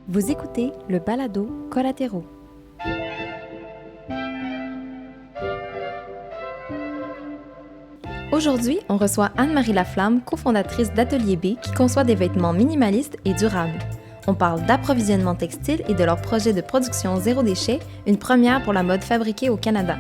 Vous écoutez le balado Collatéraux. Aujourd'hui, on reçoit Anne-Marie Laflamme, cofondatrice d'Atelier B, qui conçoit des vêtements minimalistes et durables. On parle d'approvisionnement textile et de leur projet de production zéro déchet, une première pour la mode fabriquée au Canada.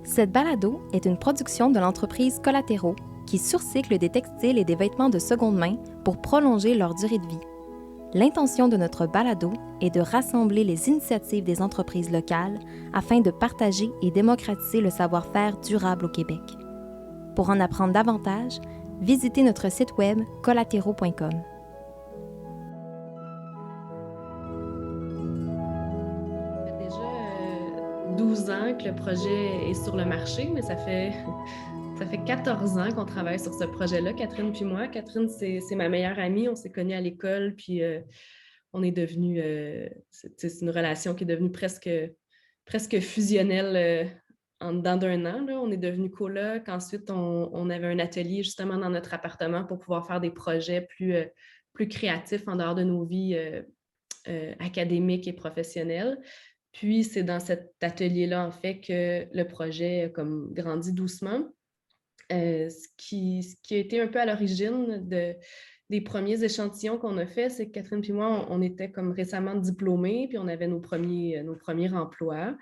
Cette balado est une production de l'entreprise Collatéraux, qui surcycle des textiles et des vêtements de seconde main pour prolonger leur durée de vie. L'intention de notre balado est de rassembler les initiatives des entreprises locales afin de partager et démocratiser le savoir-faire durable au Québec. Pour en apprendre davantage, visitez notre site web collatéraux.com. Ça fait déjà 12 ans que le projet est sur le marché, mais ça fait 14 ans qu'on travaille sur ce projet-là, Catherine puis moi. Catherine, c'est ma meilleure amie. On s'est connus à l'école, puis on est devenus... c'est une relation qui est devenue presque fusionnelle en dedans d'un an. Là. On est devenus colocs. Ensuite, on avait un atelier justement dans notre appartement pour pouvoir faire des projets plus créatifs en dehors de nos vies académiques et professionnelles. Puis, c'est dans cet atelier-là, en fait, que le projet a comme grandi doucement. Ce qui a été un peu à l'origine des premiers échantillons qu'on a fait, c'est que Catherine et moi, on était comme récemment diplômés, puis on avait nos premiers emplois.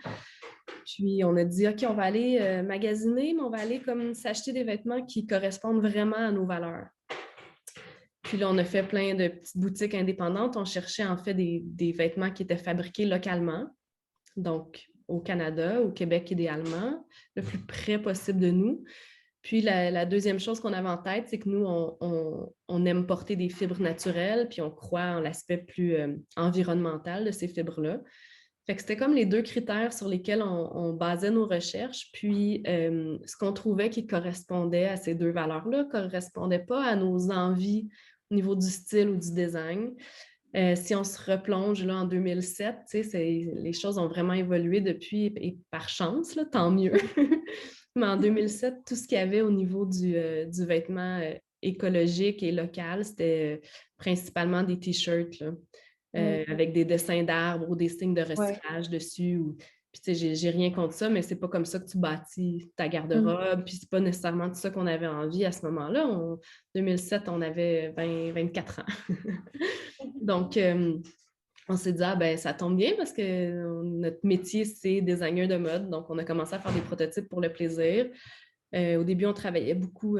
Puis on a dit, OK, on va aller magasiner, mais on va aller comme s'acheter des vêtements qui correspondent vraiment à nos valeurs. Puis là, on a fait plein de petites boutiques indépendantes. On cherchait en fait des vêtements qui étaient fabriqués localement, donc au Canada, au Québec idéalement, le plus près possible de nous. Puis la deuxième chose qu'on avait en tête, c'est que nous, on aime porter des fibres naturelles, puis on croit en l'aspect plus environnemental de ces fibres-là. Fait que c'était comme les deux critères sur lesquels on basait nos recherches. Puis ce qu'on trouvait qui correspondait à ces deux valeurs-là ne correspondait pas à nos envies au niveau du style ou du design. Si on se replonge là, en 2007, les choses ont vraiment évolué depuis, et par chance, là, tant mieux. Mais en 2007, tout ce qu'il y avait au niveau du vêtement écologique et local, c'était principalement des t-shirts là, avec des dessins d'arbres ou des signes de recyclage dessus. Puis, tu sais, j'ai rien contre ça, mais c'est pas comme ça que tu bâtis ta garde-robe. Puis, c'est pas nécessairement de ça qu'on avait envie à ce moment-là. En 2007, on avait 24 ans. Donc, on s'est dit, ah ben, ça tombe bien parce que notre métier, c'est designer de mode. Donc, on a commencé à faire des prototypes pour le plaisir. Au début, on travaillait beaucoup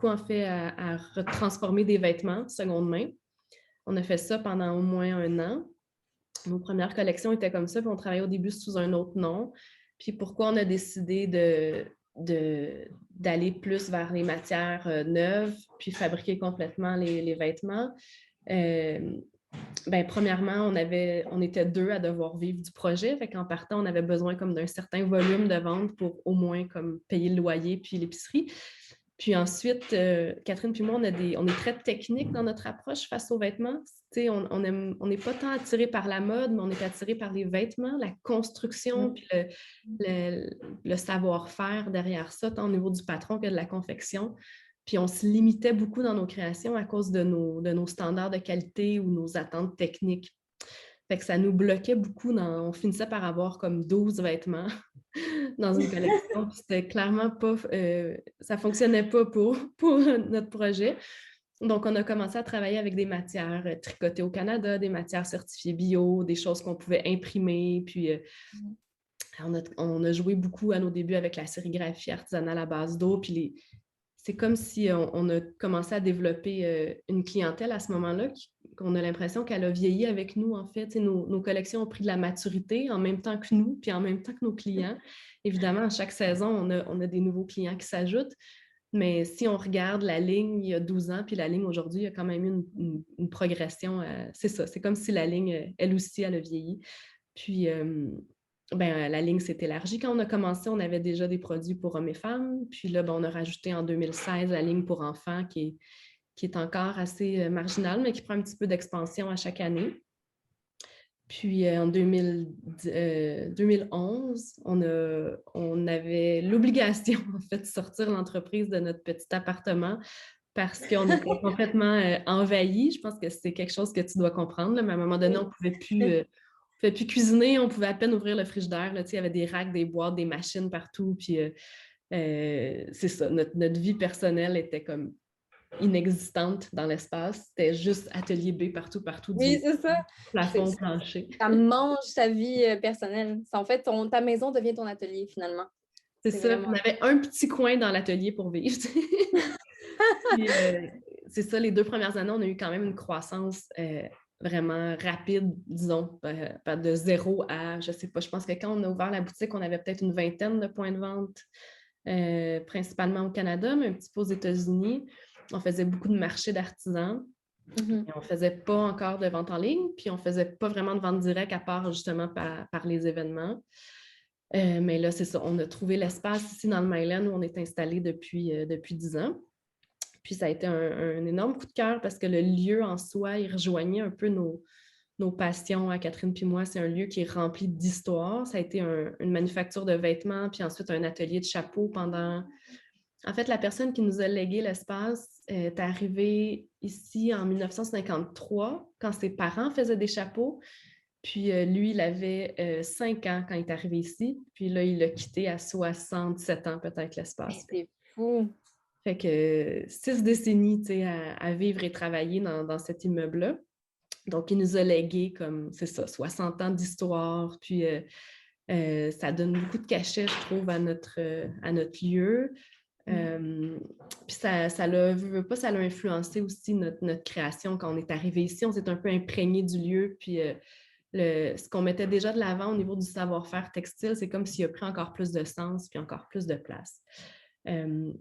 en fait à transformer des vêtements seconde main. On a fait ça pendant au moins un an. Nos premières collections étaient comme ça, puis on travaillait au début sous un autre nom. Puis pourquoi on a décidé d'aller plus vers les matières neuves, puis fabriquer complètement les vêtements? Premièrement, on était deux à devoir vivre du projet. Fait qu'en partant, on avait besoin comme d'un certain volume de vente pour au moins comme payer le loyer puis l'épicerie. Puis ensuite, Catherine puis moi, on est très technique dans notre approche face aux vêtements. On n'est pas tant attiré par la mode, mais on est attiré par les vêtements, la construction, puis le savoir-faire derrière ça, tant au niveau du patron que de la confection. Puis on se limitait beaucoup dans nos créations à cause de nos standards de qualité ou nos attentes techniques. Fait que ça nous bloquait beaucoup. On finissait par avoir comme 12 vêtements dans une collection. C'était clairement pas... ça fonctionnait pas pour notre projet. Donc, on a commencé à travailler avec des matières tricotées au Canada, des matières certifiées bio, des choses qu'on pouvait imprimer. Puis, on a joué beaucoup à nos débuts avec la sérigraphie artisanale à base d'eau. Puis, c'est comme si on a commencé à développer une clientèle à ce moment-là, qu'on a l'impression qu'elle a vieilli avec nous, en fait. Nos collections ont pris de la maturité en même temps que nous, puis en même temps que nos clients. Évidemment, à chaque saison, on a des nouveaux clients qui s'ajoutent. Mais si on regarde la ligne il y a 12 ans, puis la ligne aujourd'hui, il y a quand même eu une progression. C'est ça, c'est comme si la ligne, elle aussi, elle a vieilli. Puis, la ligne s'est élargie. Quand on a commencé, on avait déjà des produits pour hommes et femmes. Puis là, on a rajouté en 2016 la ligne pour enfants qui est encore assez marginale, mais qui prend un petit peu d'expansion à chaque année. Puis en 2011, on avait l'obligation, en fait, de sortir l'entreprise de notre petit appartement parce qu'on était complètement envahis. Je pense que c'est quelque chose que tu dois comprendre, là, mais à un moment donné, on ne pouvait plus cuisiner, on pouvait à peine ouvrir le frigidaire. Là, il y avait des racks, des boîtes, des machines partout. Puis c'est ça, notre vie personnelle était comme inexistante dans l'espace. C'était juste atelier B partout, partout, Oui, du c'est ça. plafond, plancher. Ça mange ta vie personnelle. En fait, ta maison devient ton atelier, finalement. C'est ça. Vraiment... On avait un petit coin dans l'atelier pour vivre. Puis, c'est ça, les 2 premières années, on a eu quand même une croissance vraiment rapide, disons, de 0 à, je sais pas, je pense que quand on a ouvert la boutique, on avait peut-être une vingtaine de points de vente, principalement au Canada, mais un petit peu aux États-Unis. On faisait beaucoup de marchés d'artisans. On ne faisait pas encore de vente en ligne, puis on ne faisait pas vraiment de vente directe à part justement par les événements. Mais là, c'est ça, on a trouvé l'espace ici dans le Myland où on est installé depuis 10 ans. Puis ça a été un énorme coup de cœur parce que le lieu en soi, il rejoignait un peu nos passions à Catherine puis moi. C'est un lieu qui est rempli d'histoire. Ça a été une manufacture de vêtements, puis ensuite un atelier de chapeaux pendant... En fait, la personne qui nous a légué l'espace est arrivée ici en 1953, quand ses parents faisaient des chapeaux. Puis lui, il avait 5 ans quand il est arrivé ici. Puis là, il l'a quitté à 67 ans, peut-être, l'espace. C'est fou. Fait que 6 décennies, tu sais, à vivre et travailler dans cet immeuble-là. Donc, il nous a légué comme, c'est ça, 60 ans d'histoire. Puis ça donne beaucoup de cachet, je trouve, à notre lieu. Puis ça l'a influencé aussi notre création. Quand on est arrivé ici, on s'est un peu imprégné du lieu. Puis ce qu'on mettait déjà de l'avant au niveau du savoir-faire textile, c'est comme s'il a pris encore plus de sens puis encore plus de place.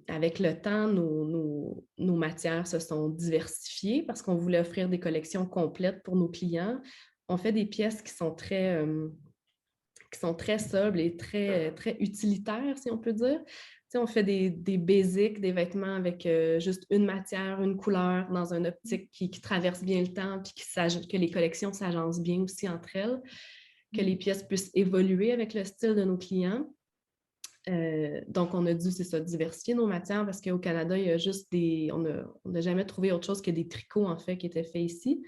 Avec le temps, nos matières se sont diversifiées parce qu'on voulait offrir des collections complètes pour nos clients. On fait des pièces qui sont très sobres et très utilitaires, si on peut dire. T'sais, on fait des basics, des vêtements avec juste une matière, une couleur, dans une optique qui traverse bien le temps, puis que les collections s'agencent bien aussi entre elles, que les pièces puissent évoluer avec le style de nos clients. Donc, on a dû, c'est ça, diversifier nos matières parce qu'au Canada, il y a juste on n'a jamais trouvé autre chose que des tricots, en fait, qui étaient faits ici.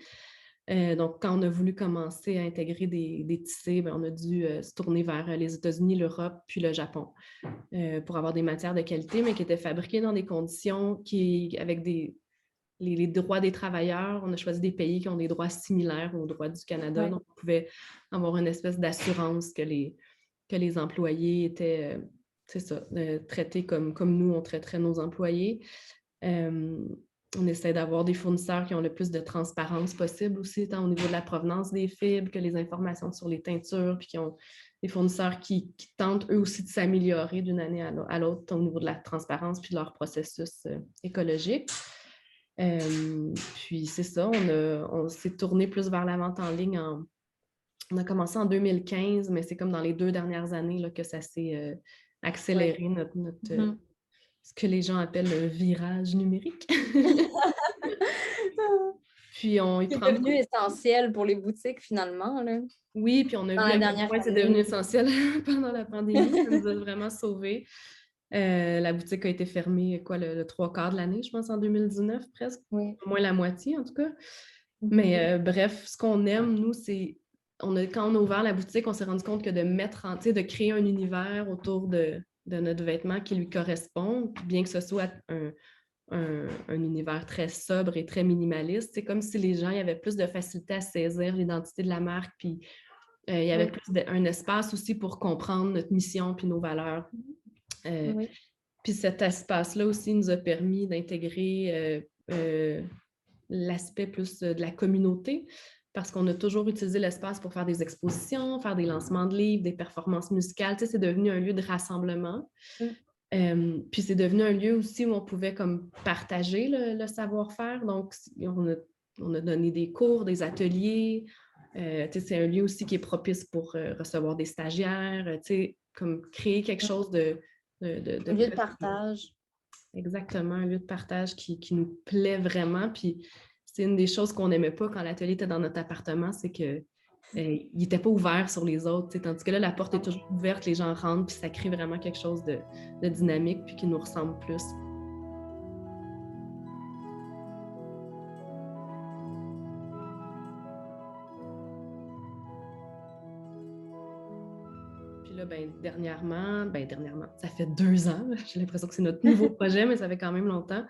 Donc, quand on a voulu commencer à intégrer des tissés, on a dû se tourner vers les États-Unis, l'Europe, puis le Japon pour avoir des matières de qualité, mais qui étaient fabriquées dans des conditions avec les droits des travailleurs. On a choisi des pays qui ont des droits similaires aux droits du Canada. Ouais. Donc, on pouvait avoir une espèce d'assurance que les employés étaient... c'est ça, traités comme nous, on traiterait nos employés. On essaie d'avoir des fournisseurs qui ont le plus de transparence possible aussi, tant au niveau de la provenance des fibres que les informations sur les teintures, puis qui ont des fournisseurs qui tentent eux aussi de s'améliorer d'une année à l'autre au niveau de la transparence puis de leur processus écologique. Puis c'est ça, on s'est tourné plus vers la vente en ligne. On a commencé en 2015, mais c'est comme dans les 2 dernières années là, que ça s'est accélérer ce que les gens appellent le virage numérique. Puis c'est devenu essentiel pour les boutiques finalement. Là. Oui, puis on a vu à quel point c'est devenu essentiel pendant la pandémie. Ça nous a vraiment sauvés. La boutique a été fermée le 3/4 de l'année, je pense, en 2019 presque. Oui. Au moins la moitié, en tout cas. Mais bref, ce qu'on aime, nous, c'est quand on a ouvert la boutique, on s'est rendu compte que de créer un univers autour de notre vêtement qui lui correspond, bien que ce soit un univers très sobre et très minimaliste. C'est comme si les gens avaient plus de facilité à saisir l'identité de la marque, puis il y avait plus un espace aussi pour comprendre notre mission puis nos valeurs. Puis cet espace-là aussi nous a permis d'intégrer l'aspect plus de la communauté, parce qu'on a toujours utilisé l'espace pour faire des expositions, faire des lancements de livres, des performances musicales. Tu sais, c'est devenu un lieu de rassemblement. Puis c'est devenu un lieu aussi où on pouvait comme partager le savoir-faire. Donc, on a donné des cours, des ateliers. Tu sais, c'est un lieu aussi qui est propice pour recevoir des stagiaires, tu sais, comme créer quelque chose de un lieu de partage. Exactement, un lieu de partage qui nous plaît vraiment. Puis c'est une des choses qu'on n'aimait pas quand l'atelier était dans notre appartement, c'est que il n'était pas ouvert sur les autres, tu sais, tandis que là, la porte est toujours ouverte, les gens rentrent, puis ça crée vraiment quelque chose de dynamique, puis qui nous ressemble plus. Puis là, dernièrement, ça fait 2 ans, j'ai l'impression que c'est notre nouveau projet, mais ça fait quand même longtemps.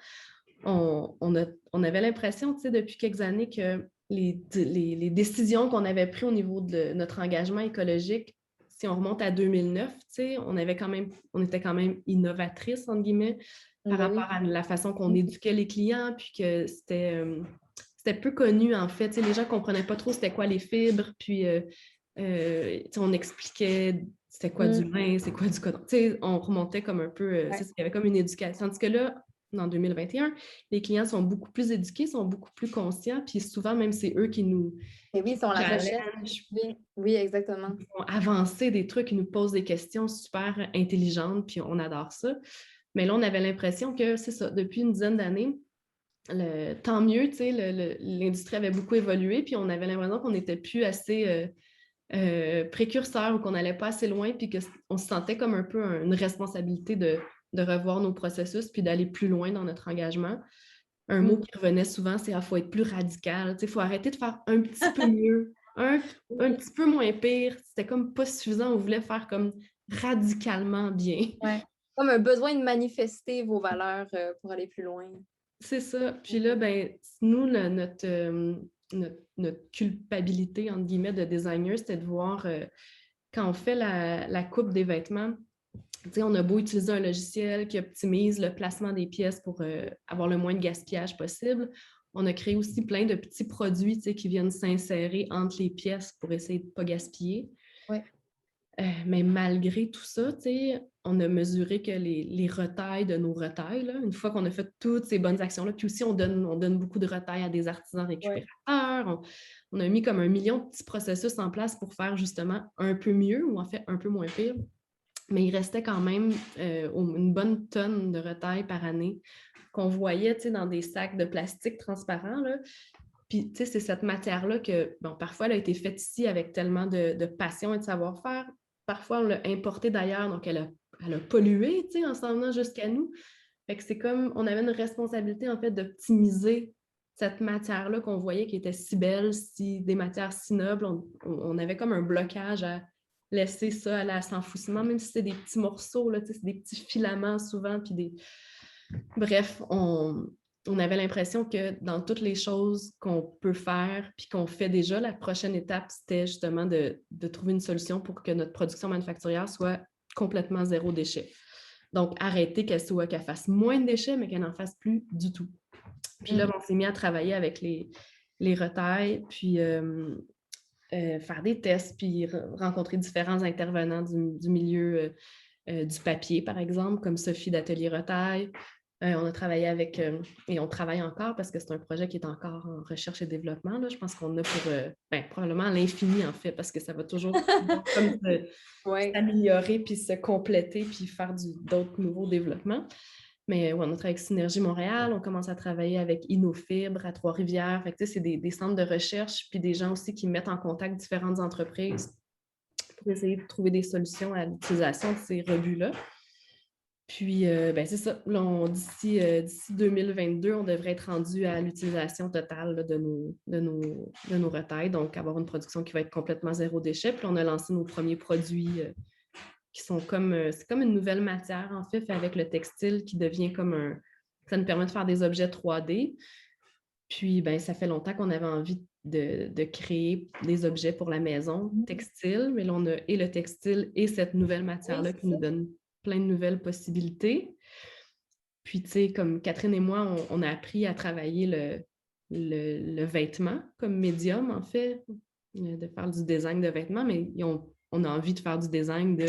On avait l'impression, tu sais, depuis quelques années que les décisions qu'on avait prises au niveau de notre engagement écologique, si on remonte à 2009, tu sais, on était quand même innovatrice, entre guillemets, par rapport à la façon qu'on éduquait les clients, puis que c'était peu connu, en fait. Tu sais, les gens ne comprenaient pas trop c'était quoi les fibres, puis tu sais, on expliquait c'était quoi du lin, c'est quoi du coton. Tu sais, on remontait comme un peu, il y avait comme une éducation. Tandis que là, en 2021, les clients sont beaucoup plus éduqués, sont beaucoup plus conscients, puis souvent, même, c'est eux qui nous Et oui, sont la recherche. Oui, exactement. Ils vont avancer des trucs, ils nous posent des questions super intelligentes, puis on adore ça. Mais là, on avait l'impression que, c'est ça, depuis une dizaine d'années, tant mieux, tu sais, l'industrie avait beaucoup évolué, puis on avait l'impression qu'on n'était plus assez précurseur ou qu'on n'allait pas assez loin, puis qu'on se sentait comme un peu une responsabilité de revoir nos processus, puis d'aller plus loin dans notre engagement. Un mot qui revenait souvent, c'est qu'il faut être plus radical. Il faut arrêter de faire un petit peu mieux, un petit peu moins pire. C'était comme pas suffisant. On voulait faire comme radicalement bien. Ouais. Comme un besoin de manifester vos valeurs pour aller plus loin. C'est ça. Puis là, nous, notre culpabilité, entre guillemets, de designer, c'était de voir quand on fait la coupe des vêtements, on a beau utiliser un logiciel qui optimise le placement des pièces pour avoir le moins de gaspillage possible. On a créé aussi plein de petits produits qui viennent s'insérer entre les pièces pour essayer de ne pas gaspiller. Ouais. Mais malgré tout ça, on a mesuré que les retailles de nos retailles, là, une fois qu'on a fait toutes ces bonnes actions-là, puis aussi on donne beaucoup de retailles à des artisans récupérateurs. On a mis comme 1 million de petits processus en place pour faire justement un peu mieux ou en fait un peu moins pire. Mais il restait quand même une bonne tonne de retailles par année qu'on voyait dans des sacs de plastique transparents. Là. Puis, c'est cette matière-là que, parfois, elle a été faite ici avec tellement de passion et de savoir-faire. Parfois, on l'a importée d'ailleurs, donc elle a pollué, en s'en venant jusqu'à nous. Fait que c'est comme, on avait une responsabilité, en fait, d'optimiser cette matière-là qu'on voyait qui était si belle, des matières si nobles. On avait comme un blocage à laisser ça aller à s'enfouissement, même si c'est des petits morceaux, là, c'est des petits filaments souvent, puis Bref, on avait l'impression que dans toutes les choses qu'on peut faire puis qu'on fait déjà, la prochaine étape, c'était justement de trouver une solution pour que notre production manufacturière soit complètement zéro déchet. Donc, arrêter qu'elle fasse moins de déchets, mais qu'elle n'en fasse plus du tout. Puis là, on s'est mis à travailler avec les retailles, puis faire des tests, puis rencontrer différents intervenants du milieu du papier, par exemple, comme Sophie d'Atelier Retail. On a travaillé avec, et on travaille encore parce que c'est un projet qui est encore en recherche et développement. Là. Je pense qu'on a pour probablement l'infini, en fait, parce que ça va toujours comme s'améliorer, puis se compléter, puis faire d'autres nouveaux développements. Mais on a travaillé avec Synergie Montréal, on commence à travailler avec InnoFibre à Trois-Rivières. Fait que, c'est des centres de recherche, puis des gens aussi qui mettent en contact différentes entreprises pour essayer de trouver des solutions à l'utilisation de ces rebuts-là. Puis, c'est ça. D'ici 2022, on devrait être rendu à l'utilisation totale là, de nos retailles, donc avoir une production qui va être complètement zéro déchet. Puis, on a lancé nos premiers produits qui sont c'est comme une nouvelle matière, en fait avec le textile qui devient comme ça nous permet de faire des objets 3D. Puis, ça fait longtemps qu'on avait envie de créer des objets pour la maison textile, mais là, on a et le textile et cette nouvelle matière-là qui nous donne plein de nouvelles possibilités. Puis, tu sais, comme Catherine et moi, on a appris à travailler le vêtement comme médium, en fait, de faire du design de vêtements, mais on a envie de faire du design de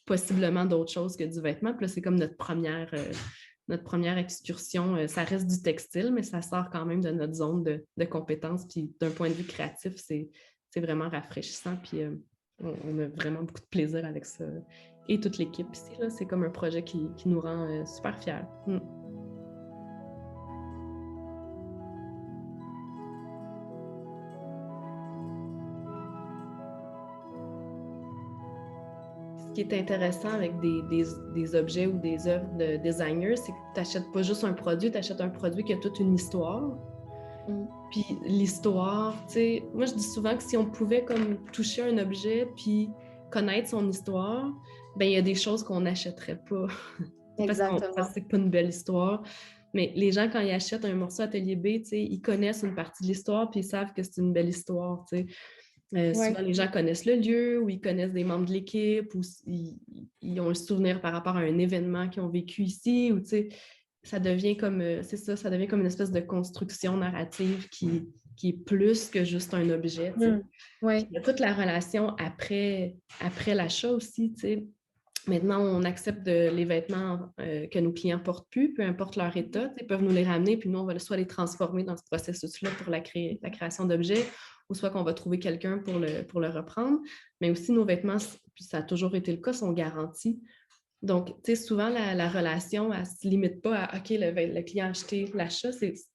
possiblement d'autres choses que du vêtement. Puis là, c'est comme notre première excursion. Ça reste du textile, mais ça sort quand même de notre zone de compétences. Puis d'un point de vue créatif, c'est vraiment rafraîchissant. Puis on a vraiment beaucoup de plaisir avec ça. Et toute l'équipe ici, là, c'est comme un projet qui nous rend super fiers. qui est intéressant avec des objets ou des œuvres de designers, c'est que tu n'achètes pas juste un produit, tu achètes un produit qui a toute une histoire. Puis l'histoire, tu sais, moi je dis souvent que si on pouvait comme toucher un objet puis connaître son histoire, ben il y a des choses qu'on n'achèterait pas. Parce que c'est pas une belle histoire. Mais les gens, quand ils achètent un morceau Atelier B, tu sais, ils connaissent une partie de l'histoire puis ils savent que c'est une belle histoire, tu sais. Souvent, les gens connaissent le lieu ou ils connaissent des membres de l'équipe ou ils ont un souvenir par rapport à un événement qu'ils ont vécu ici ou tu sais, ça devient comme, c'est ça, ça devient comme une espèce de construction narrative qui est plus que juste un objet. Tu sais. Oui. Il y a toute la relation après l'achat aussi, tu sais. Maintenant, on accepte les vêtements que nos clients ne portent plus, peu importe leur état. Ils peuvent nous les ramener, puis nous, on va soit les transformer dans ce processus-là pour la création d'objets, ou soit qu'on va trouver quelqu'un pour le reprendre. Mais aussi, nos vêtements, puis ça a toujours été le cas, sont garantis. Donc, tu sais, souvent, la relation, elle ne se limite pas à « OK, le client a acheté l'achat ».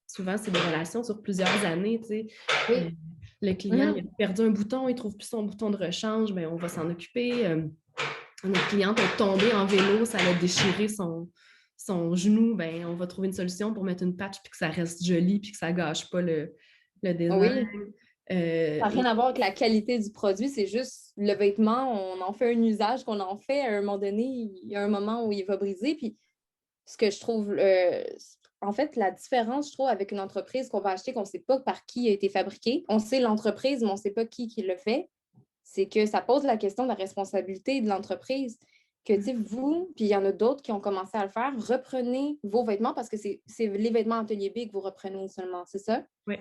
Souvent, c'est des relations sur plusieurs années, tu sais. Oui. Le client il a perdu un bouton, il ne trouve plus son bouton de rechange, bien, on va s'en occuper. Notre cliente est tombée en vélo, ça a déchiré son genou, ben, on va trouver une solution pour mettre une patch puis que ça reste joli puis que ça ne gâche pas le design. Oui. Ça n'a rien à voir avec la qualité du produit, c'est juste le vêtement, on en fait un usage qu'on en fait à un moment donné, il y a un moment où il va briser. Puis ce que je trouve, en fait, la différence, je trouve, avec une entreprise qu'on va acheter, qu'on ne sait pas par qui a été fabriqué, on sait l'entreprise, mais on ne sait pas qui le fait, c'est que ça pose la question de la responsabilité de l'entreprise. Que, tu sais, vous, puis il y en a d'autres qui ont commencé à le faire, reprenez vos vêtements parce que c'est les vêtements Atelier B que vous reprenez seulement, c'est ça? Oui.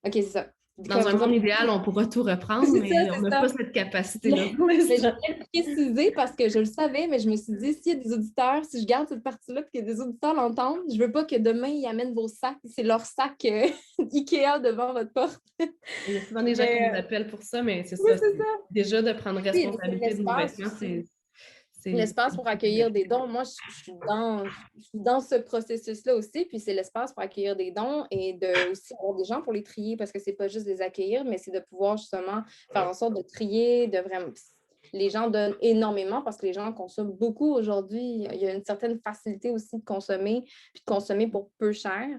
OK, c'est ça. Dans un monde idéal, on pourra tout reprendre, mais on n'a pas cette capacité-là. J'aimerais préciser parce que je le savais, mais je me suis dit, s'il y a des auditeurs, si je garde cette partie-là et que des auditeurs l'entendent, je ne veux pas que demain, ils amènent vos sacs. C'est leur sac Ikea devant votre porte. Il y a souvent des gens qui nous appellent pour ça, mais c'est ça. Déjà, de prendre responsabilité de nos vêtements, c'est l'espace pour accueillir des dons. Moi, je suis dans ce processus-là aussi, puis c'est l'espace pour accueillir des dons et de aussi avoir des gens pour les trier parce que c'est pas juste les accueillir, mais c'est de pouvoir justement faire en sorte de trier, de vraiment... Les gens donnent énormément parce que les gens consomment beaucoup aujourd'hui. Il y a une certaine facilité aussi de consommer, puis de consommer pour peu cher,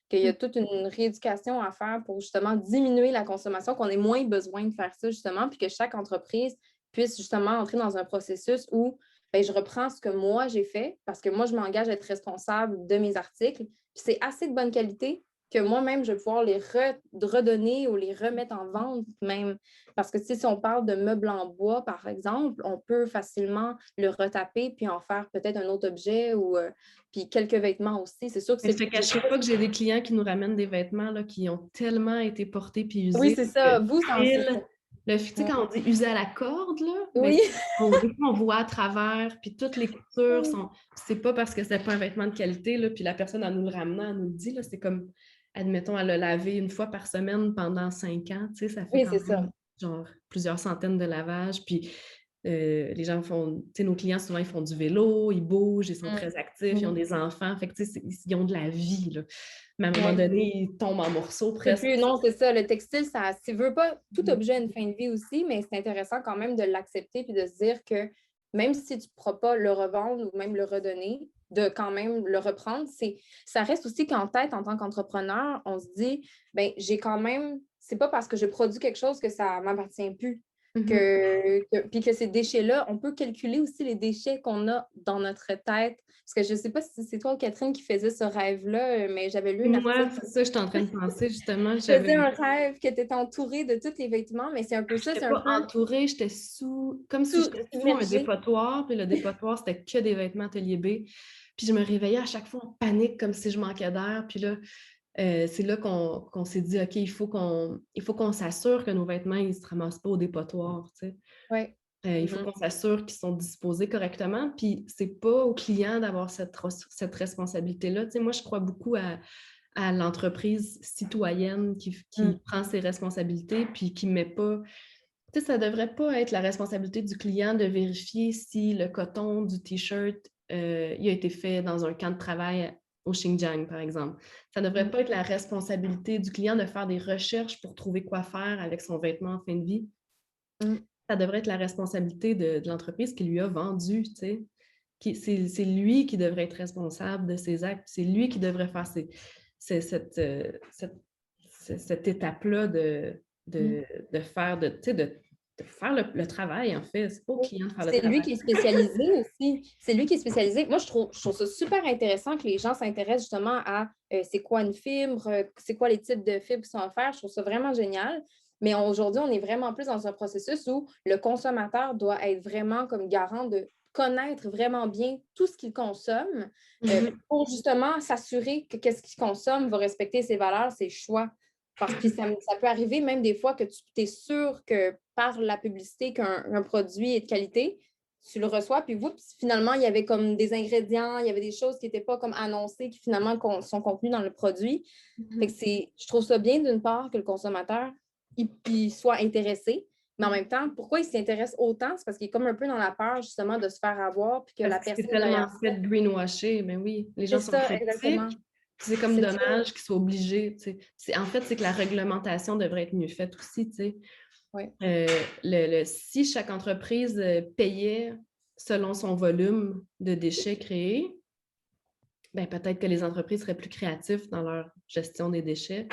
qu'il y a toute une rééducation à faire pour justement diminuer la consommation, qu'on ait moins besoin de faire ça justement, puis que chaque entreprise puisse justement entrer dans un processus où bien, je reprends ce que moi j'ai fait parce que moi, je m'engage à être responsable de mes articles. Puis c'est assez de bonne qualité que moi-même, je vais pouvoir les redonner ou les remettre en vente même. Parce que si on parle de meubles en bois, par exemple, on peut facilement le retaper puis en faire peut-être un autre objet ou puis quelques vêtements aussi. C'est sûr que c'est... Je ne te cacherai pas que j'ai des clients qui nous ramènent des vêtements là, qui ont tellement été portés puis usés. Oui, c'est ça. Vous, ça en tu sais, quand on dit user à la corde, là, oui. on voit à travers, puis toutes les coutures sont... C'est pas parce que c'est pas un vêtement de qualité, là, puis la personne, en nous le ramenant, elle nous le dit, là, c'est comme, admettons, elle l'a lavé une fois par semaine pendant 5 ans, tu sais, ça fait quand même, genre, plusieurs centaines de lavages, puis les gens font... Tu sais, nos clients, souvent, ils font du vélo, ils bougent, ils sont très actifs, ils ont des enfants, fait que, tu sais, ils ont de la vie, là. Mais à un moment donné, il tombe en morceaux presque. Non, c'est ça. Le textile, ça, tu veux pas, tout objet a une fin de vie aussi, mais c'est intéressant quand même de l'accepter puis de se dire que même si tu ne pourras pas le revendre ou même le redonner, de quand même le reprendre, ça reste aussi qu'en tête, en tant qu'entrepreneur, on se dit, bien, j'ai quand même, c'est pas parce que je produis quelque chose que ça ne m'appartient plus. Puis que ces déchets-là, on peut calculer aussi les déchets qu'on a dans notre tête. Parce que je ne sais pas si c'est toi ou Catherine qui faisait ce rêve-là, mais j'avais lu un article. Moi, c'est ça, j'étais en train de penser, justement. Je faisais un rêve que tu étais entourée de tous les vêtements, mais c'est un peu ça. Je n'étais pas entourée, j'étais comme si j'étais sous un dépotoir, puis le dépotoir, c'était que des vêtements Atelier B. Puis je me réveillais à chaque fois en panique, comme si je manquais d'air. Puis là, c'est là qu'on s'est dit, OK, il faut qu'on s'assure que nos vêtements, ils ne se ramassent pas au dépotoir, tu sais. Oui. Il faut qu'on s'assure qu'ils sont disposés correctement. Puis c'est pas au client d'avoir cette responsabilité-là. Tu sais, moi, je crois beaucoup à l'entreprise citoyenne qui prend ses responsabilités puis qui ne met pas... Tu sais, ça ne devrait pas être la responsabilité du client de vérifier si le coton du T-shirt il a été fait dans un camp de travail au Xinjiang, par exemple. Ça ne devrait pas être la responsabilité du client de faire des recherches pour trouver quoi faire avec son vêtement en fin de vie. ça devrait être la responsabilité de l'entreprise qui lui a vendu, tu sais. C'est lui qui devrait être responsable de ses actes, c'est lui qui devrait faire cette étape-là de faire, tu sais, de faire le travail, en fait. C'est pas au client de faire le C'est lui travail. qui est spécialisé aussi. C'est lui qui est spécialisé. Moi, je trouve ça super intéressant que les gens s'intéressent justement à c'est quoi une fibre, c'est quoi les types de fibres qui sont offerts. Je trouve ça vraiment génial. Mais aujourd'hui, on est vraiment plus dans un processus où le consommateur doit être vraiment comme garant de connaître vraiment bien tout ce qu'il consomme pour justement s'assurer que ce qu'il consomme va respecter ses valeurs, ses choix. Parce que ça peut arriver même des fois que tu es sûr que par la publicité qu'un produit est de qualité, tu le reçois, puis finalement, il y avait comme des ingrédients, il y avait des choses qui n'étaient pas comme annoncées, qui finalement sont contenues dans le produit. Fait que je trouve ça bien d'une part que le consommateur il soit intéressé, mais en même temps, pourquoi il s'intéresse autant? C'est parce qu'il est comme un peu dans la peur justement de se faire avoir, puis que la Parce que c'est personne tellement derrière ça. fait greenwasher, mais oui, les gens C'est sont ça, exactement. critiques. C'est comme C'est dommage qu'ils soient obligés. Tu sais. En fait, c'est que la réglementation devrait être mieux faite aussi. Tu sais. Ouais. Si chaque entreprise payait selon son volume de déchets créés, ben, peut-être que les entreprises seraient plus créatives dans leur gestion des déchets.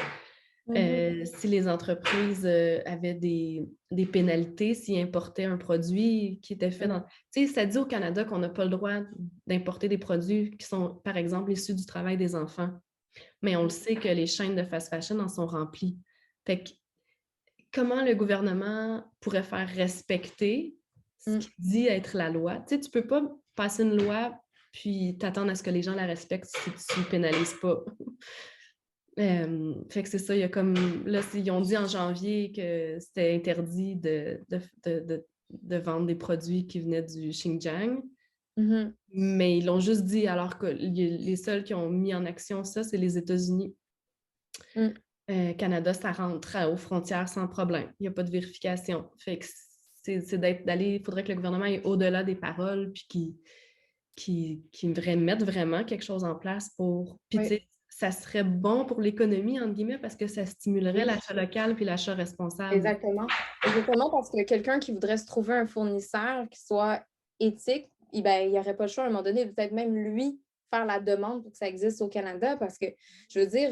Si les entreprises avaient des pénalités, s'ils importaient un produit qui était fait dans... Tu sais, ça dit au Canada qu'on n'a pas le droit d'importer des produits qui sont, par exemple, issus du travail des enfants. Mais on le sait que les chaînes de fast fashion en sont remplies. Fait que comment le gouvernement pourrait faire respecter ce qui dit être la loi? Tu sais, tu peux pas passer une loi puis t'attendre à ce que les gens la respectent si tu ne pénalises pas. Fait que c'est ça, il y a comme... Là, ils ont dit en janvier que c'était interdit de vendre des produits qui venaient du Xinjiang. Mais ils l'ont juste dit alors que les seuls qui ont mis en action ça, c'est les États-Unis. Canada, ça rentre aux frontières sans problème. Il n'y a pas de vérification. Fait que il faudrait que le gouvernement aille au-delà des paroles puis qui mettent vraiment quelque chose en place pour... Puis tu sais, ça serait bon pour l'économie, entre guillemets, parce que ça stimulerait l'achat local puis l'achat responsable. Exactement. Exactement, parce que quelqu'un qui voudrait se trouver un fournisseur qui soit éthique, il n'y aurait pas le choix à un moment donné, peut-être même lui faire la demande pour que ça existe au Canada, parce que, je veux dire,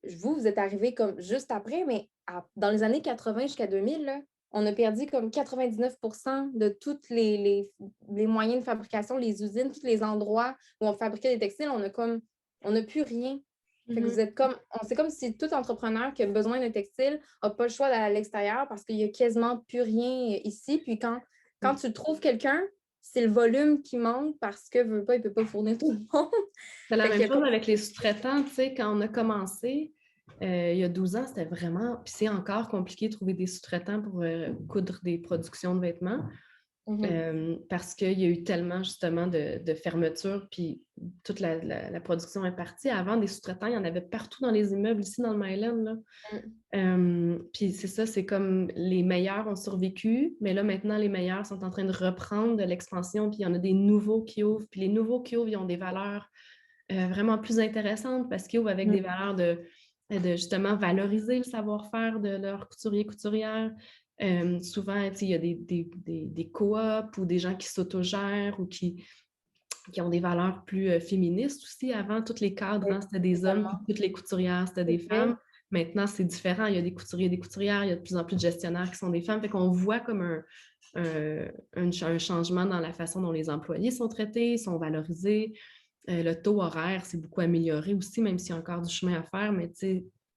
vous êtes arrivé comme juste après, mais dans les années 80 jusqu'à 2000, là, on a perdu comme 99% de tous les moyens de fabrication, les usines, tous les endroits où on fabriquait des textiles, on n'a plus rien. Fait que vous êtes c'est comme si tout entrepreneur qui a besoin d'un textile n'a pas le choix d'aller à l'extérieur parce qu'il n'y a quasiment plus rien ici. Puis quand tu trouves quelqu'un, c'est le volume qui manque parce que veut pas, il ne peut pas fournir tout le monde. C'est la même chose avec les sous-traitants. Tu sais, quand on a commencé, il y a 12 ans, c'était vraiment... Puis c'est encore compliqué de trouver des sous-traitants pour coudre des productions de vêtements. Parce qu'il y a eu tellement justement de fermetures, puis toute la production est partie. Avant, des sous-traitants, il y en avait partout dans les immeubles, ici dans le Myland. Puis c'est ça, c'est comme les meilleurs ont survécu, mais là maintenant, les meilleurs sont en train de reprendre de l'expansion, puis il y en a des nouveaux qui ouvrent, puis les nouveaux qui ouvrent, ils ont des valeurs vraiment plus intéressantes parce qu'ils ouvrent avec des valeurs de justement valoriser le savoir-faire de leurs couturiers, couturières. Souvent, il y a des coops ou des gens qui s'autogèrent ou qui ont des valeurs plus féministes aussi. Avant, tous les cadres, c'était des hommes, puis toutes les couturières, c'était des femmes. Maintenant, c'est différent. Il y a des couturiers, des couturières, il y a de plus en plus de gestionnaires qui sont des femmes. Fait qu'on voit comme un changement dans la façon dont les employés sont traités, sont valorisés. Le taux horaire s'est beaucoup amélioré aussi, même s'il y a encore du chemin à faire, mais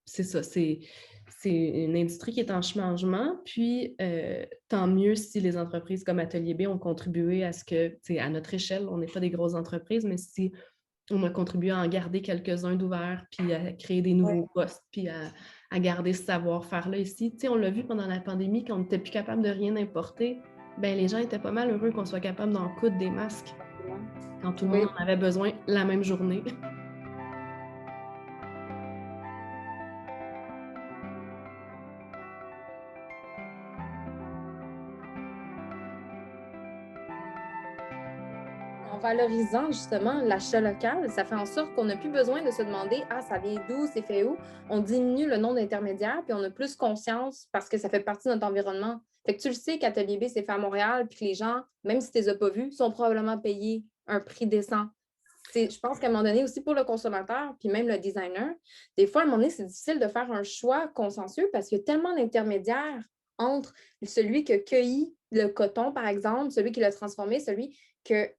c'est ça, c'est une industrie qui est en changement, puis tant mieux si les entreprises comme Atelier B ont contribué à ce que, à notre échelle, on n'est pas des grosses entreprises, mais si on a contribué à en garder quelques-uns d'ouverts, puis à créer des nouveaux postes, puis à garder ce savoir-faire-là ici. On l'a vu pendant la pandémie, quand on n'était plus capable de rien importer, ben, les gens étaient pas mal heureux qu'on soit capable d'en coudre des masques quand tout le monde en avait besoin la même journée. En valorisant justement l'achat local, ça fait en sorte qu'on n'a plus besoin de se demander « Ah, ça vient d'où, c'est fait où? » On diminue le nombre d'intermédiaires, puis on a plus conscience parce que ça fait partie de notre environnement. Fait que tu le sais qu'Atelier B, c'est fait à Montréal, puis que les gens, même si tu les as pas vus, sont probablement payés un prix décent. Je pense qu'à un moment donné, aussi pour le consommateur, puis même le designer, des fois, à un moment donné, c'est difficile de faire un choix consensueux parce qu'il y a tellement d'intermédiaires entre celui qui a cueilli le coton, par exemple, celui qui l'a transformé, celui que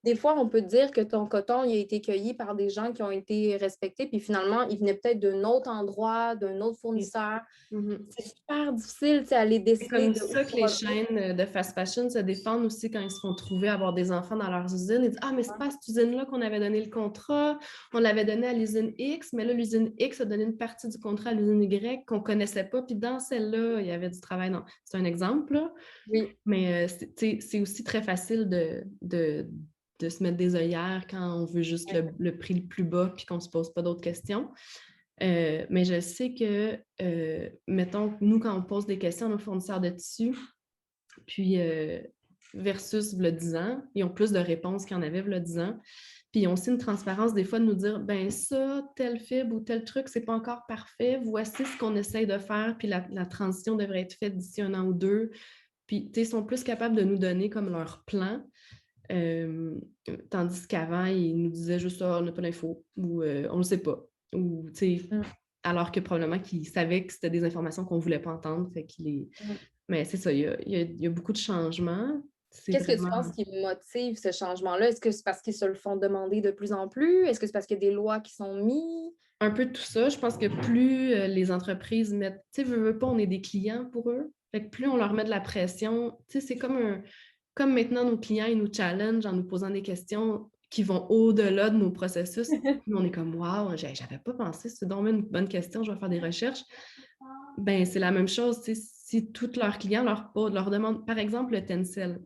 des fois, on peut dire que ton coton il a été cueilli par des gens qui ont été respectés, puis finalement, il venait peut-être d'un autre endroit, d'un autre fournisseur. C'est super difficile à les C'est déceler comme de ça que les chaînes de fast fashion se défendent aussi quand ils se font trouver à avoir des enfants dans leurs usines. Ils disent: ah, mais c'est pas à cette usine-là qu'on avait donné le contrat, on l'avait donné à l'usine X, mais là, l'usine X a donné une partie du contrat à l'usine Y qu'on ne connaissait pas, puis dans celle-là, il y avait du travail. Non, c'est un exemple, là. Oui. Mais c'est aussi très facile de se mettre des œillères quand on veut juste le prix le plus bas puis qu'on ne se pose pas d'autres questions. Mais je sais que, mettons, nous, quand on pose des questions à nos fournisseurs de tissus, puis versus v'là 10 ans, ils ont plus de réponses qu'il y en avait v'là 10 ans. Puis ils ont aussi une transparence des fois de nous dire, ben ça, telle fibre ou tel truc, c'est pas encore parfait. Voici ce qu'on essaye de faire, puis la transition devrait être faite d'ici 1 an ou 2. Puis, ils sont plus capables de nous donner comme leur plan. Tandis qu'avant, ils nous disaient juste on n'a pas d'infos ou on ne sait pas. Ou, alors que probablement qu'ils savaient que c'était des informations qu'on ne voulait pas entendre. Fait Mais c'est ça, il y a beaucoup de changements. Qu'est-ce que tu penses qui motive ce changement-là? Est-ce que c'est parce qu'ils se le font demander de plus en plus? Est-ce que c'est parce qu'il y a des lois qui sont mises? Un peu de tout ça. Je pense que plus les entreprises mettent, tu sais, veux pas, on est des clients pour eux. Fait que plus on leur met de la pression, tu sais, c'est comme maintenant nos clients, ils nous challengent en nous posant des questions qui vont au-delà de nos processus. Puis on est comme, waouh, j'avais pas pensé, c'est donc une bonne question, je vais faire des recherches. Ben, c'est la même chose, tu sais, si tous leurs clients leur demandent, par exemple, le Tencel.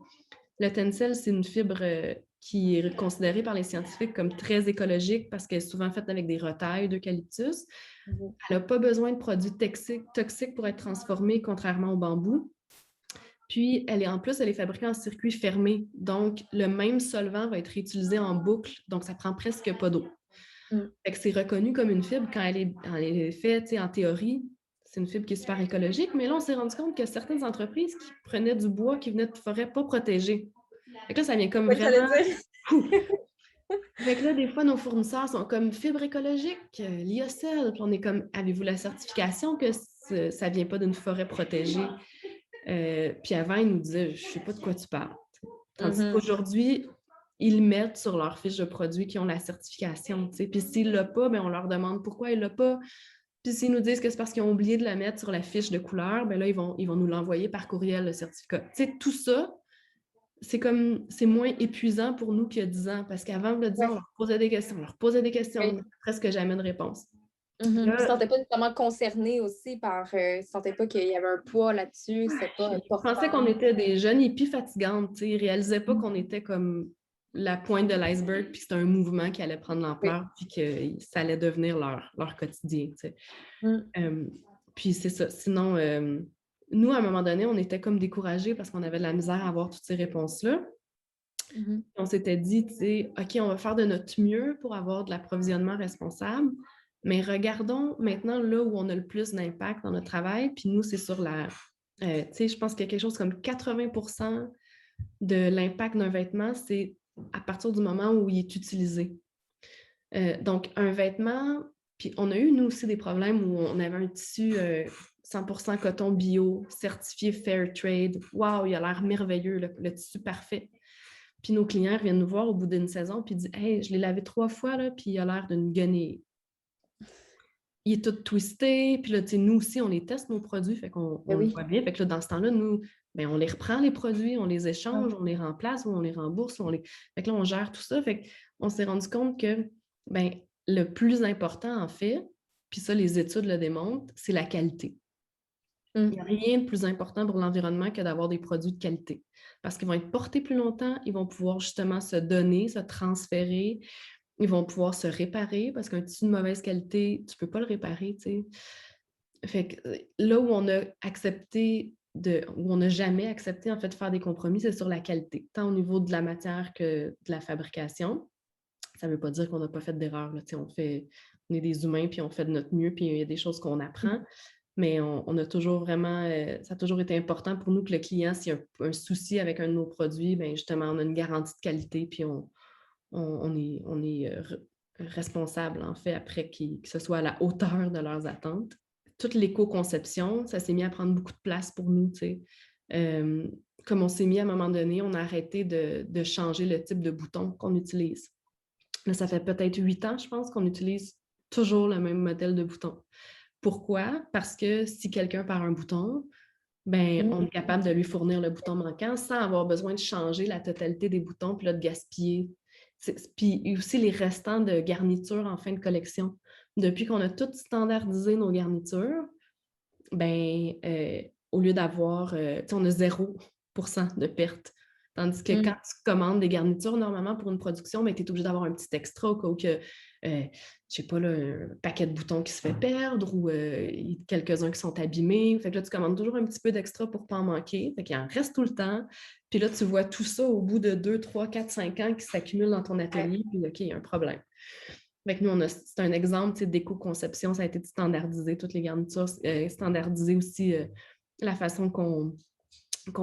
Le Tencel, c'est une fibre qui est considérée par les scientifiques comme très écologique parce qu'elle est souvent faite avec des retailles d'eucalyptus. Elle n'a pas besoin de produits toxiques pour être transformée, contrairement au bambou. Puis, elle est fabriquée en circuit fermé. Donc, le même solvant va être réutilisé en boucle. Donc, ça prend presque pas d'eau. Fait que c'est reconnu comme une fibre quand elle est faite en théorie. C'est une fibre qui est super écologique. Mais là, on s'est rendu compte que certaines entreprises qui prenaient du bois qui venait de forêts pas protégées. Fait que là, ça vient comme vraiment... Fait que là, des fois, nos fournisseurs sont comme fibre écologique, lyocell. Puis on est comme, avez-vous la certification que ça vient pas d'une forêt protégée? Puis avant, ils nous disaient, je sais pas de quoi tu parles. Tandis qu'aujourd'hui, ils mettent sur leur fiche de produit qui ont la certification. T'sais. Puis s'ils ne l'ont pas, ben, on leur demande pourquoi ils ne l'ont pas. Puis s'ils nous disent que c'est parce qu'ils ont oublié de la mettre sur la fiche de couleur, ben là, ils vont nous l'envoyer par courriel, le certificat. T'sais, tout ça, c'est moins épuisant pour nous qu'il y a 10 ans. Parce qu'avant, on leur posait des questions, on n'avait presque jamais de réponse. Tu ne te sentais pas nécessairement concerné aussi par... tu ne sentais pas qu'il y avait un poids là-dessus, c'était pas important. Je pensais qu'on était des jeunes hippies fatigantes. Ils ne réalisaient pas qu'on était comme la pointe de l'iceberg, puis c'était un mouvement qui allait prendre l'ampleur, puis que ça allait devenir leur quotidien. Puis c'est ça. Sinon, nous, à un moment donné, on était comme découragés parce qu'on avait de la misère à avoir toutes ces réponses-là. On s'était dit, OK, on va faire de notre mieux pour avoir de l'approvisionnement responsable, mais regardons maintenant là où on a le plus d'impact dans notre travail. Puis nous, c'est sur je pense qu'il y a quelque chose comme 80% de l'impact d'un vêtement, c'est à partir du moment où il est utilisé. Donc, un vêtement, puis on a eu, nous aussi, des problèmes où on avait un tissu 100% coton bio, certifié Fair Trade. Wow, il a l'air merveilleux, le tissu parfait. Puis nos clients viennent nous voir au bout d'une saison, puis ils disent « Hey, je l'ai lavé 3 fois, là, puis il a l'air d'une guenille. » Il est tout twisté, puis là, nous aussi, on les teste, nos produits, fait qu'on voit bien. Fait que là, dans ce temps-là, nous, ben, on les reprend, les produits, on les échange, on les remplace, ou on les rembourse, fait que là, on gère tout ça. Fait qu'on s'est rendu compte que ben, le plus important, en fait, puis ça, les études le démontrent, c'est la qualité. Il n'y a rien de plus important pour l'environnement que d'avoir des produits de qualité. Parce qu'ils vont être portés plus longtemps, ils vont pouvoir justement se donner, se transférer, ils vont pouvoir se réparer parce qu'un tissu de mauvaise qualité, tu ne peux pas le réparer, tu sais. Fait que là où on a accepté où on n'a jamais accepté en fait de faire des compromis, c'est sur la qualité, tant au niveau de la matière que de la fabrication. Ça ne veut pas dire qu'on n'a pas fait d'erreur. On est des humains, puis on fait de notre mieux, puis il y a des choses qu'on apprend. Mais on a toujours vraiment, ça a toujours été important pour nous que le client, s'il y a un souci avec un de nos produits, bien justement, on a une garantie de qualité, puis on est responsable, en fait, après que ce soit à la hauteur de leurs attentes. Toute l'éco-conception, ça s'est mis à prendre beaucoup de place pour nous, tu sais. Comme on s'est mis à un moment donné, on a arrêté de changer le type de bouton qu'on utilise. Là, ça fait peut-être 8 ans, je pense, qu'on utilise toujours le même modèle de bouton. Pourquoi? Parce que si quelqu'un perd un bouton, ben, on est capable de lui fournir le bouton manquant sans avoir besoin de changer la totalité des boutons puis là, de gaspiller. Puis aussi les restants de garnitures en fin de collection. Depuis qu'on a tout standardisé nos garnitures, ben, au lieu d'avoir, on a 0% de perte. Tandis que quand tu commandes des garnitures, normalement, pour une production, ben, tu es obligé d'avoir un petit extra au cas où que, je sais pas, là, un paquet de boutons qui se fait perdre ou quelques-uns qui sont abîmés. Fait que là, tu commandes toujours un petit peu d'extra pour ne pas en manquer. Fait qu'il en reste tout le temps. Puis là, tu vois tout ça au bout de 2, 3, 4, 5 ans qui s'accumule dans ton atelier. Puis OK, il y a un problème. Fait que nous, c'est un exemple d'éco-conception. Ça a été standardisé, toutes les garnitures, standardiser aussi la façon qu'on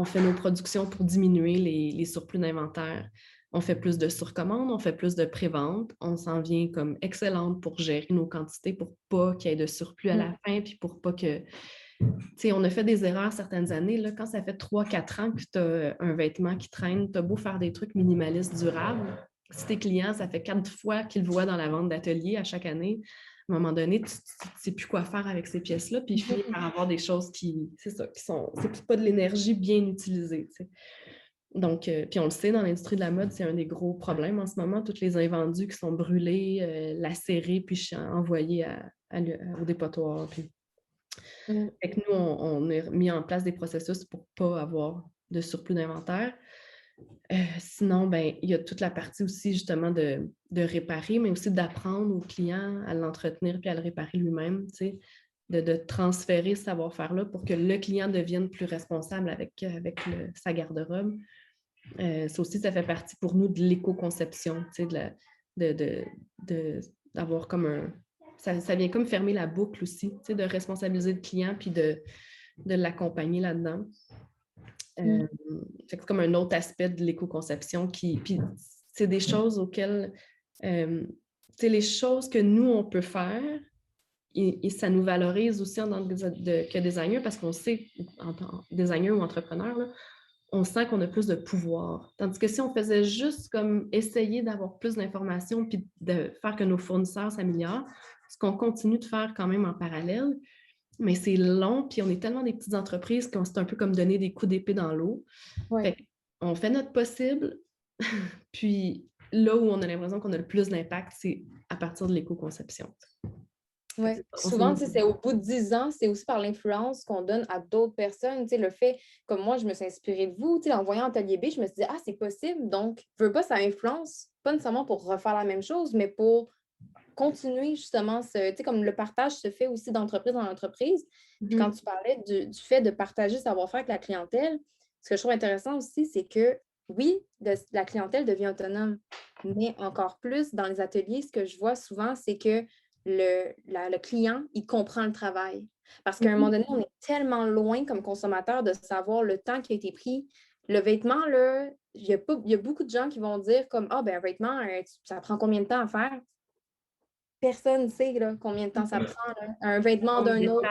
fait nos productions pour diminuer les surplus d'inventaire. On fait plus de surcommandes, on fait plus de prévente. On s'en vient comme excellente pour gérer nos quantités pour pas qu'il y ait de surplus à la fin, puis pour pas que... on a fait des erreurs certaines années. Là, quand ça fait 3-4 ans que tu as un vêtement qui traîne, tu as beau faire des trucs minimalistes durables. Si tes clients, ça fait 4 fois qu'ils le voient dans la vente d'atelier à chaque année, à un moment donné, tu ne sais plus quoi faire avec ces pièces-là, puis il finit par avoir des choses c'est pas de l'énergie bien utilisée. T'sais. Donc, puis on le sait, dans l'industrie de la mode, c'est un des gros problèmes en ce moment, tous les invendus qui sont brûlés, lacérés, puis envoyés au dépotoir. Puis... Fait que nous, on a mis en place des processus pour ne pas avoir de surplus d'inventaire. Sinon, ben, il y a toute la partie aussi justement de réparer, mais aussi d'apprendre au client à l'entretenir puis à le réparer lui-même, de transférer ce savoir-faire-là pour que le client devienne plus responsable avec sa garde-robe. Ça aussi, ça fait partie pour nous de l'éco-conception, d'avoir comme un... Ça vient comme fermer la boucle aussi, de responsabiliser le client puis de l'accompagner là-dedans. C'est comme un autre aspect de l'éco-conception puis c'est des choses auxquelles les choses que nous on peut faire et ça nous valorise aussi en tant que designer parce qu'on sait, en tant que designer ou entrepreneur, là, on sent qu'on a plus de pouvoir. Tandis que si on faisait juste comme essayer d'avoir plus d'informations puis de faire que nos fournisseurs s'améliorent, ce qu'on continue de faire quand même en parallèle, mais c'est long, puis on est tellement des petites entreprises qu'on c'est un peu comme donner des coups d'épée dans l'eau. Ouais. On fait notre possible, puis là où on a l'impression qu'on a le plus d'impact, c'est à partir de l'éco-conception. Oui, souvent, c'est au bout de 10 ans, c'est aussi par l'influence qu'on donne à d'autres personnes. Le fait, comme moi, je me suis inspirée de vous, en voyant Atelier B, je me suis dit, ah, c'est possible. Donc, je veux pas, ça influence, pas nécessairement pour refaire la même chose, mais pour continuer justement, comme le partage se fait aussi d'entreprise en entreprise. Puis quand tu parlais du fait de partager savoir-faire avec la clientèle, ce que je trouve intéressant aussi, c'est que oui, la clientèle devient autonome, mais encore plus dans les ateliers, ce que je vois souvent, c'est que le client, il comprend le travail. Parce qu'à un moment donné, on est tellement loin comme consommateur de savoir le temps qui a été pris. Le vêtement, là, il y a beaucoup de gens qui vont dire comme « Ah, ben un vêtement, ça prend combien de temps à faire? » Personne ne sait là, combien de temps ça prend. Là. Un vêtement d'un autre.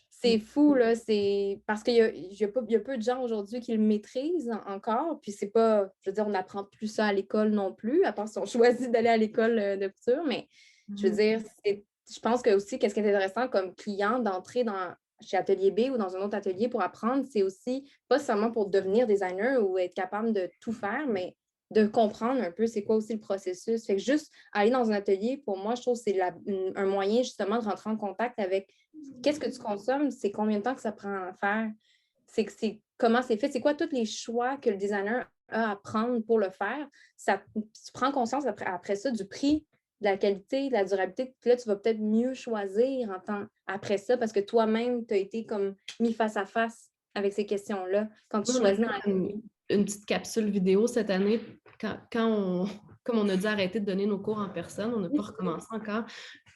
C'est fou, là. C'est parce qu'il y a peu de gens aujourd'hui qui le maîtrisent encore. Puis c'est pas, je veux dire, on n'apprend plus ça à l'école non plus, à part si on choisit d'aller à l'école de couture. Mais je veux dire, je pense que aussi, qu'est-ce qui est intéressant comme client d'entrer chez Atelier B ou dans un autre atelier pour apprendre, c'est aussi pas seulement pour devenir designer ou être capable de tout faire, mais de comprendre un peu c'est quoi aussi le processus. Fait que juste aller dans un atelier, pour moi, je trouve que c'est un moyen justement de rentrer en contact avec qu'est-ce que tu consommes, c'est combien de temps que ça prend à faire, comment c'est fait, c'est quoi tous les choix que le designer a à prendre pour le faire. Tu prends conscience après ça du prix, de la qualité, de la durabilité, puis là, tu vas peut-être mieux choisir après ça parce que toi-même, tu as été comme mis face à face avec ces questions-là quand tu choisis une petite capsule vidéo cette année, comme on a dû arrêter de donner nos cours en personne, on n'a pas recommencé encore,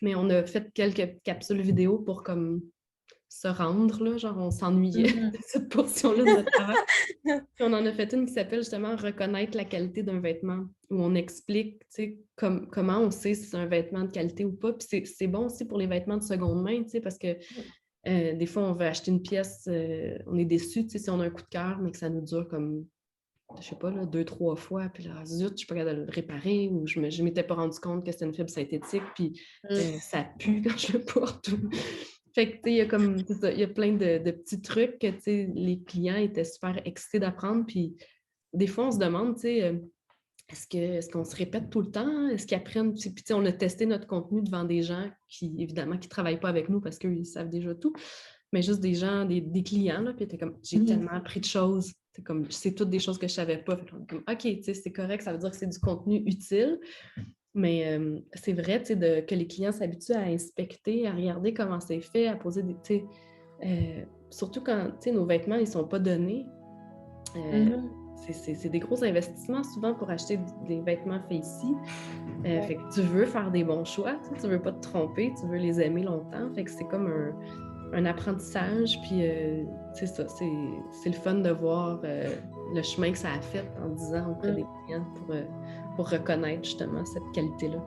mais on a fait quelques capsules vidéo pour comme se rendre, là, genre on s'ennuyait Mhm. de cette portion-là de notre travail. Puis on en a fait une qui s'appelle justement «Reconnaître la qualité d'un vêtement», où on explique, tu sais, comment on sait si c'est un vêtement de qualité ou pas. Puis c'est bon aussi pour les vêtements de seconde main, tu sais, parce que des fois, on veut acheter une pièce, on est déçu, tu sais, si on a un coup de cœur, mais que ça nous dure comme, je sais pas, là, 2-3 fois, puis là, zut, je suis pas capable de le réparer, ou je m'étais pas rendu compte que c'était une fibre synthétique, puis ça pue quand je le porte. Fait que, tu sais, il y a comme, c'est ça, il y a plein de petits trucs que, tu sais, les clients étaient super excités d'apprendre, puis des fois, on se demande, tu sais, est-ce qu'on se répète tout le temps? Est-ce qu'ils apprennent? Puis, tu sais, on a testé notre contenu devant des gens qui, évidemment, qui ne travaillent pas avec nous parce qu'eux, ils savent déjà tout, mais juste des gens, des clients, là, puis t'es comme, j'ai tellement appris de choses. C'est comme, c'est toutes des choses que je ne savais pas. Fait qu'on est comme, OK, tu sais, c'est correct, ça veut dire que c'est du contenu utile. Mais c'est vrai, tu sais, que les clients s'habituent à inspecter, à regarder comment c'est fait, à poser des, tu sais, surtout quand, tu sais, nos vêtements, ils ne sont pas donnés. C'est des gros investissements souvent pour acheter des vêtements faits ici. Fait que tu veux faire des bons choix, tu veux pas te tromper, tu veux les aimer longtemps. Fait que c'est comme un apprentissage. Puis c'est ça, c'est le fun de voir le chemin que ça a fait en 10 ans auprès des clients pour reconnaître justement cette qualité-là.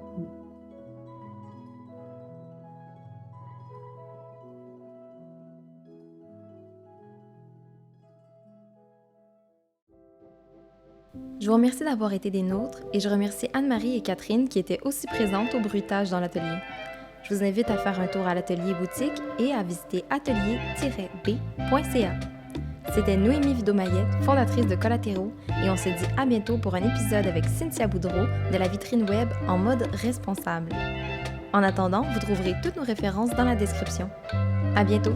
Je vous remercie d'avoir été des nôtres et je remercie Anne-Marie et Catherine qui étaient aussi présentes au bruitage dans l'atelier. Je vous invite à faire un tour à l'atelier boutique et à visiter atelier-b.ca. C'était Noémie Vido-Mayette, fondatrice de Collatero, et on se dit à bientôt pour un épisode avec Cynthia Boudreau de la vitrine web en mode responsable. En attendant, vous trouverez toutes nos références dans la description. À bientôt!